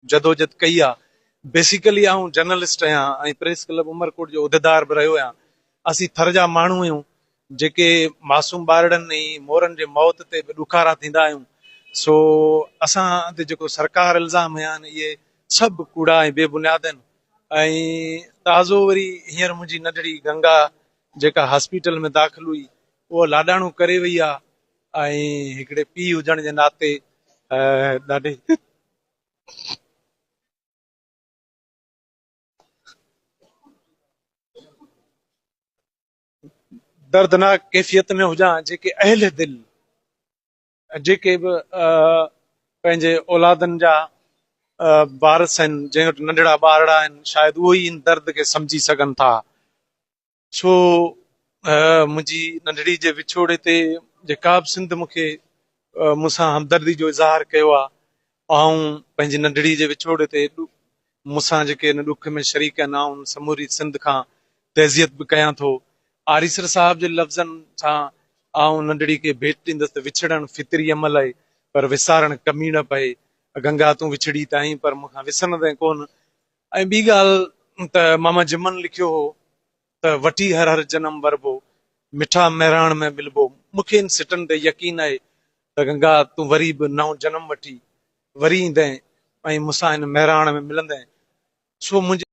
जदोजहद कई आहे। बेसिकली आऊं जर्नलिस्ट आहियां ऐं प्रेस क्लब उमरकोट जो उहिदेदार बि रहियो आहियां। असीं थर जा माण्हू आहियूं जेके मासूम ॿारनि ऐं मोरनि जे मौत ते बि ॾुखारा थींदा आहियूं। सो असां ते जेको सरकार इल्ज़ाम हया आहिनि इहे सभु कूड़ा ऐं बेबुनियाद आहिनि। ऐं ताज़ो वरी हींअर मुंहिंजी नंढड़ी गंगा जेका हॉस्पिटल में दाख़िल हुई उहो लाॾाणो करे वई आहे ऐं हिकिड़े पीउ हुजण जे नाते ॾाढे दर्दनाक कैफ़ियत में हुजां। जेके अहल दिल जेके बि पंहिंजे औलादनि जा वारस आहिनि, जंहिं वटि नंढड़ा ॿारड़ा आहिनि, शायदि उहो ई इन दर्द खे सम्झी सघनि था। छो मुंहिंजी नंढड़ी जे विछोड़े ते जेका बि सिंध मूंखे मूंसां हमदर्दी जो इज़हार कयो आहे, ऐं पंहिंजी नंढड़ी जे विछोड़े ते मूंसां जेके हिन ॾुख में शरीक आहिनि आउं समूरी सिंध खां तहज़ियत बि कयां थो। आरिसर साहब जे लफ़्ज़नि सां आउं नंढड़ी खे भेट ॾींदुसि त विछड़णु फितरी अमल आहे पर विसारण कमी न पए। गंगा तूं विछड़ी त आहीं पर मूंखां विसरंदे कोन। ऐं ॿी ॻाल्हि त मामा जिमन लिखियो हो त वठी हर हर जनम वरबो मिठा महिराण में मिलबो। मूंखे इन सिटनि ते यकीन आहे त गंगा तूं वरी बि नओं जनम वठी वरी ईंदे ऐं मूंसां हिन महिराण में मिलंदे। सो मुंहिंजे